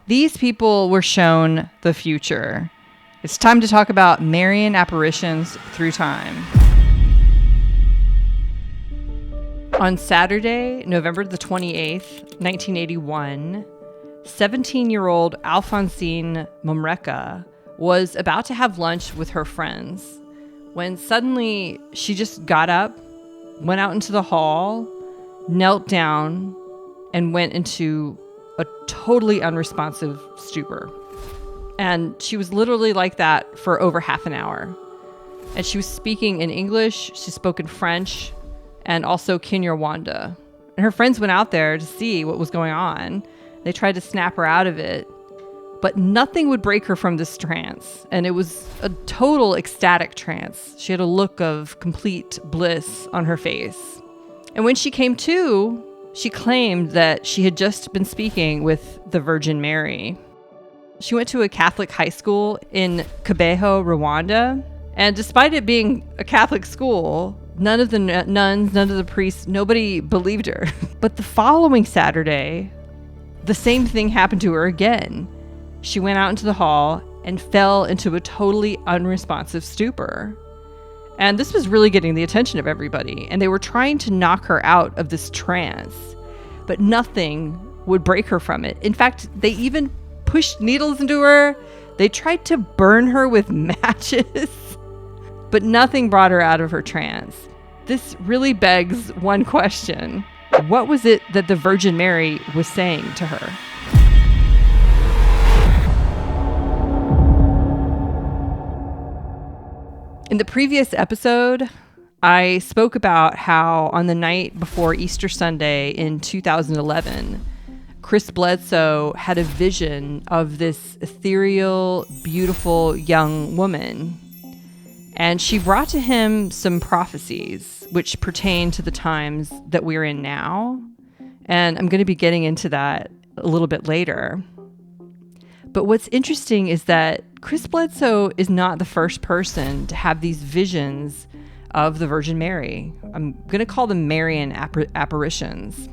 These people were shown the future. It's time to talk about Marian Apparitions through time. On Saturday, November the 28th, 1981, 17-year-old Alphonsine Momreka was about to have lunch with her friends when suddenly she just got up, went out into the hall, knelt down, and went into a totally unresponsive stupor. And she was literally like that for over half an hour. And she was speaking in English, she spoke in French, and also Kinyarwanda. And her friends went out there to see what was going on. They tried to snap her out of it, but nothing would break her from this trance. And it was a total ecstatic trance. She had a look of complete bliss on her face. And when she came to, she claimed that she had just been speaking with the Virgin Mary. She went to a Catholic high school in Kibeho, Rwanda. And despite it being a Catholic school, none of the nuns, none of the priests, nobody believed her. But the following Saturday, the same thing happened to her again. She went out into the hall and fell into a totally unresponsive stupor. And this was really getting the attention of everybody. And they were trying to knock her out of this trance, but nothing would break her from it. In fact, they even pushed needles into her. They tried to burn her with matches. But nothing brought her out of her trance. This really begs one question. What was it that the Virgin Mary was saying to her? In the previous episode, I spoke about how on the night before Easter Sunday in 2011, Chris Bledsoe had a vision of this ethereal, beautiful young woman. And she brought to him some prophecies which pertain to the times that we're in now. And I'm going to be getting into that a little bit later. But what's interesting is that Chris Bledsoe is not the first person to have these visions of the Virgin Mary. I'm going to call them Marian Apparitions.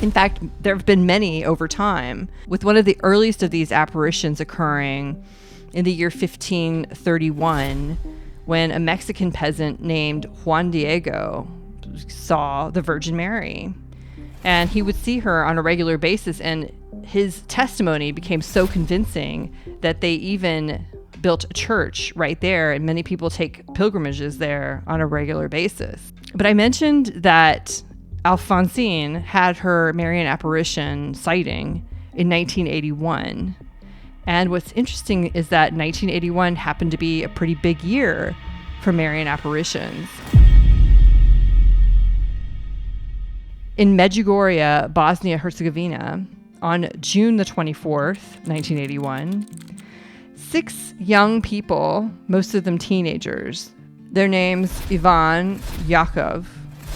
In fact, there have been many over time, with one of the earliest of these apparitions occurring in the year 1531, when a Mexican peasant named Juan Diego saw the Virgin Mary. And he would see her on a regular basis, and his testimony became so convincing that they even built a church right there, and many people take pilgrimages there on a regular basis. But I mentioned that Alphonsine had her Marian apparition sighting in 1981. And what's interesting is that 1981 happened to be a pretty big year for Marian apparitions. In Medjugorje, Bosnia-Herzegovina, on June the 24th, 1981, 6 young people, most of them teenagers, their names Ivan, Yakov,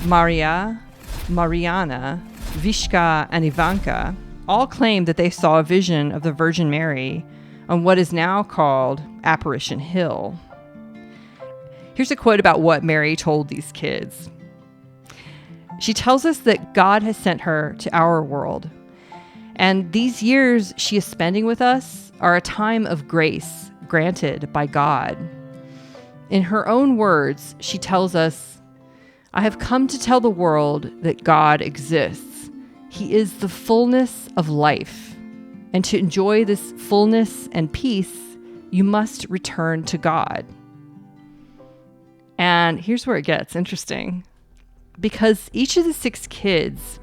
Maria, Mariana, Vishka, and Ivanka, all claimed that they saw a vision of the Virgin Mary on what is now called Apparition Hill. Here's a quote about what Mary told these kids. She tells us that God has sent her to our world, and these years she is spending with us are a time of grace granted by God. In her own words, she tells us, "I have come to tell the world that God exists. He is the fullness of life. And to enjoy this fullness and peace, you must return to God." And here's where it gets interesting. Because each of the 6 kids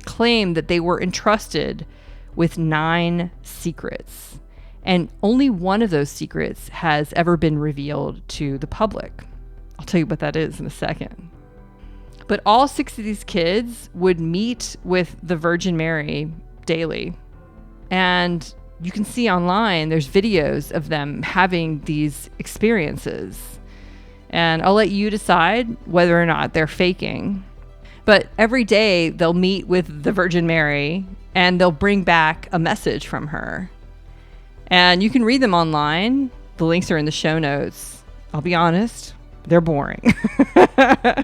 claimed that they were entrusted with 9 secrets. And only one of those secrets has ever been revealed to the public. I'll tell you what that is in a second. But all 6 of these kids would meet with the Virgin Mary daily. And you can see online, there's videos of them having these experiences. And I'll let you decide whether or not they're faking. But every day they'll meet with the Virgin Mary and they'll bring back a message from her. And you can read them online. The links are in the show notes. I'll be honest, they're boring.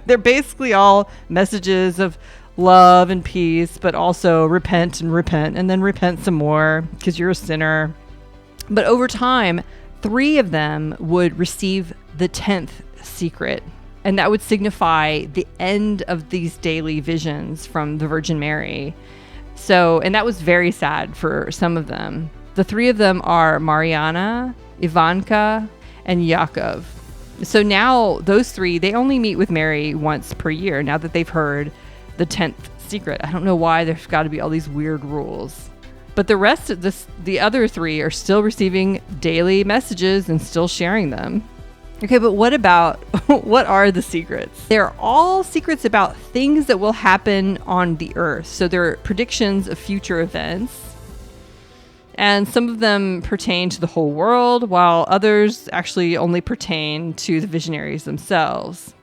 They're basically all messages of love and peace, but also repent and then repent some more because you're a sinner. But over time, 3 of them would receive the 10th secret, and that would signify the end of these daily visions from the Virgin Mary. So, and that was very sad for some of them. The 3 of them are Mariana, Ivanka, and Yaakov. So now those 3, they only meet with Mary once per year now that they've heard the 10th secret. I don't know why there's got to be all these weird rules. But the rest of the other 3 are still receiving daily messages and still sharing them. Okay, but what are the secrets? They're all secrets about things that will happen on the earth. So they're predictions of future events. And some of them pertain to the whole world, while others actually only pertain to the visionaries themselves.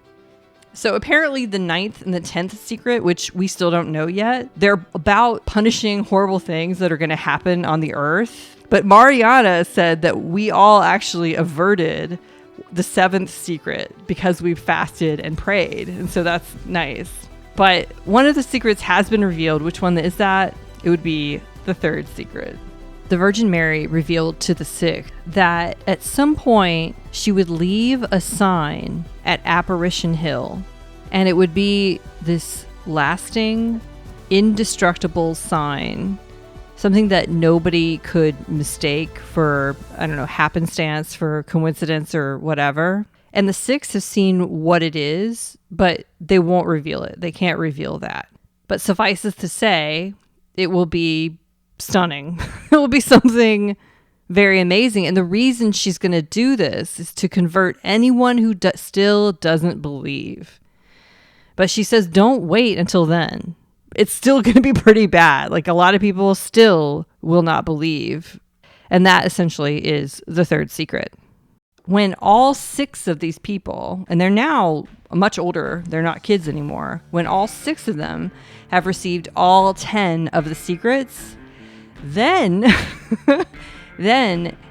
So apparently the 9th and the 10th secret, which we still don't know yet, they're about punishing horrible things that are going to happen on the earth. But Mariana said that we all actually averted the 7th secret because we fasted and prayed. And so that's nice. But one of the secrets has been revealed. Which one is that? It would be the 3rd secret. The Virgin Mary revealed to the 6th that at some point she would leave a sign at Apparition Hill, and it would be this lasting, indestructible sign, something that nobody could mistake for, I don't know, happenstance, for coincidence or whatever. And the 6th have seen what it is, but they won't reveal it. They can't reveal that. But suffices to say, it will be stunning. It will be something very amazing. And the reason she's going to do this is to convert anyone who still doesn't believe. But she says, don't wait until then. It's still going to be pretty bad. Like, a lot of people still will not believe. And that essentially is the 3rd secret. When all 6 of these people, and they're now much older, they're not kids anymore. When all 6 of them have received all 10 of the secrets, then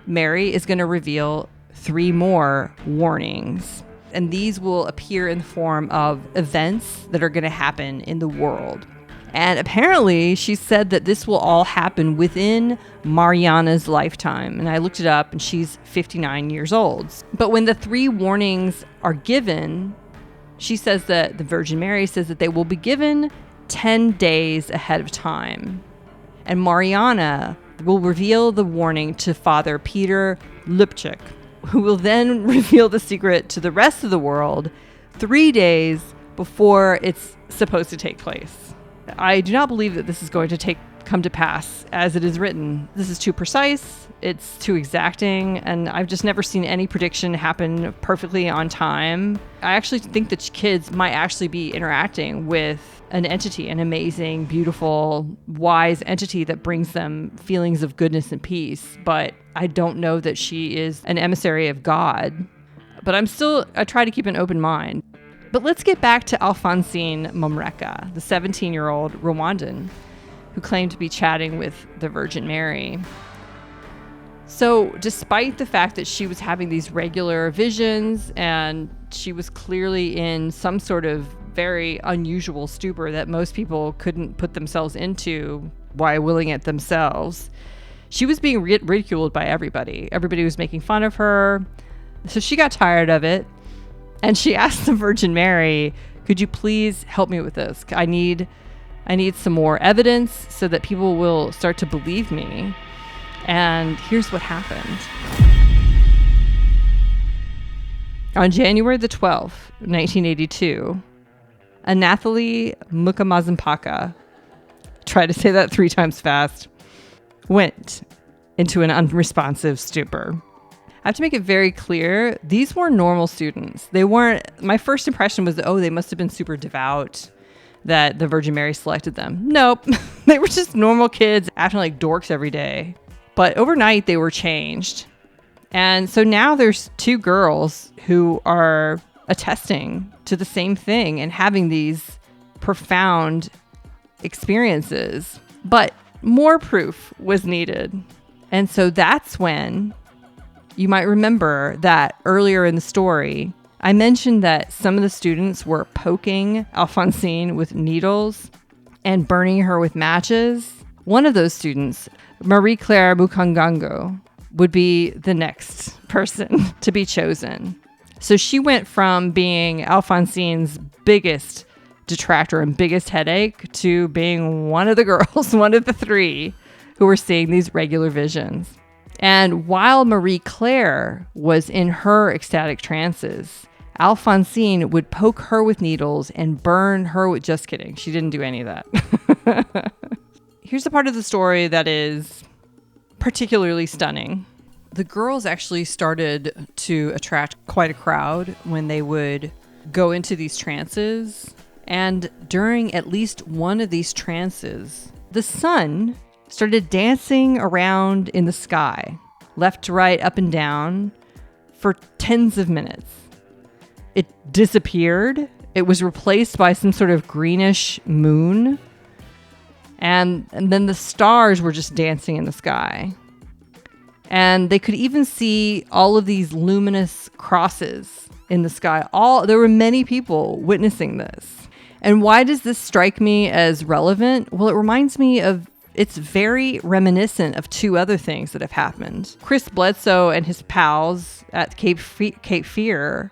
Mary is going to reveal 3 more warnings. And these will appear in the form of events that are going to happen in the world. And apparently she said that this will all happen within Mariana's lifetime. And I looked it up, and she's 59 years old. But when the 3 warnings are given, she says that the Virgin Mary says that they will be given 10 days ahead of time. And Mariana will reveal the warning to Father Peter Lipchik, who will then reveal the secret to the rest of the world 3 days before it's supposed to take place. I do not believe that this is going to come to pass as it is written. This is too precise, it's too exacting, and I've just never seen any prediction happen perfectly on time. I actually think that kids might actually be interacting with an entity, an amazing, beautiful, wise entity that brings them feelings of goodness and peace. But I don't know that she is an emissary of God. But I try to keep an open mind. But let's get back to Alphonsine Momreka, the 17-year-old Rwandan who claimed to be chatting with the Virgin Mary. So despite the fact that she was having these regular visions and she was clearly in some sort of very unusual stupor that most people couldn't put themselves into while willing it themselves, she was being ridiculed by everybody. Everybody was making fun of her. So she got tired of it. And she asked the Virgin Mary, could you please help me with this? I need some more evidence so that people will start to believe me. And here's what happened. On January the 12th, 1982, Anathalie Mukamazimpaka, try to say that 3 times fast, went into an unresponsive stupor. I have to make it very clear, these were normal students. They weren't, my first impression was that, they must have been super devout, that the Virgin Mary selected them. Nope. They were just normal kids acting like dorks every day. But overnight they were changed. And so now there's 2 girls who are attesting to the same thing and having these profound experiences. But more proof was needed. And so that's when, you might remember that earlier in the story, I mentioned that some of the students were poking Alphonsine with needles. and burning her with matches. One of those students, Marie Claire Mukangango, would be the next person to be chosen. So she went from being Alfonsine's biggest detractor and biggest headache to being one of the girls, one of the three who were seeing these regular visions. And while Marie Claire was in her ecstatic trances, Alphonsine would poke her with needles and burn her with... Just kidding. She didn't do any of that. Here's a part of the story that is particularly stunning. The girls actually started to attract quite a crowd when they would go into these trances. And during at least one of these trances, the sun started dancing around in the sky, left to right, up and down, for tens of minutes. It disappeared. It was replaced by some sort of greenish moon. And then the stars were just dancing in the sky. And they could even see all of these luminous crosses in the sky. There were many people witnessing this. And why does this strike me as relevant? Well, it reminds me of... It's very reminiscent of two other things that have happened. Chris Bledsoe and his pals at Cape Fear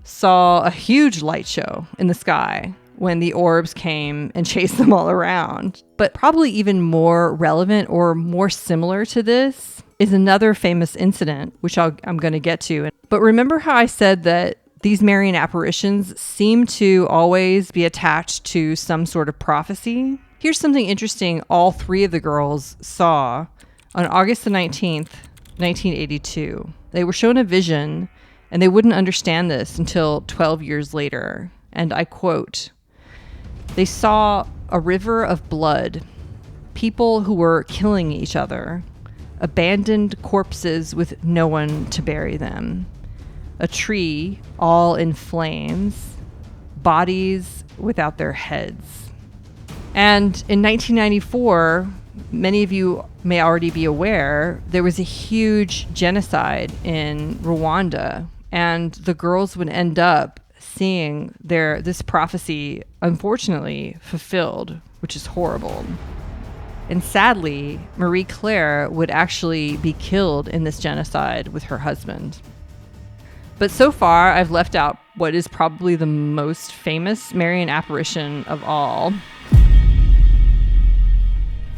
saw a huge light show in the sky when the orbs came and chased them all around. But probably even more relevant or more similar to this is another famous incident, which I'm going to get to. But remember how I said that these Marian apparitions seem to always be attached to some sort of prophecy? Here's something interesting all three of the girls saw on August the 19th, 1982. They were shown a vision, and they wouldn't understand this until 12 years later. And I quote, "They saw a river of blood, people who were killing each other, abandoned corpses with no one to bury them, a tree all in flames, bodies without their heads." And in 1994, many of you may already be aware, there was a huge genocide in Rwanda, and the girls would end up seeing this prophecy, unfortunately, fulfilled, which is horrible. And sadly, Marie Claire would actually be killed in this genocide with her husband. But so far, I've left out what is probably the most famous Marian apparition of all.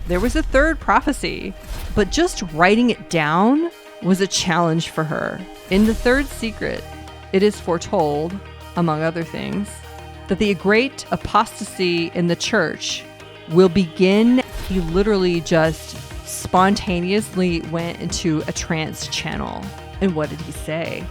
There was a third prophecy, but just writing it down was a challenge for her. In the third secret, it is foretold, among other things, that the great apostasy in the church will begin. He literally just spontaneously went into a trance channel. And what did he say?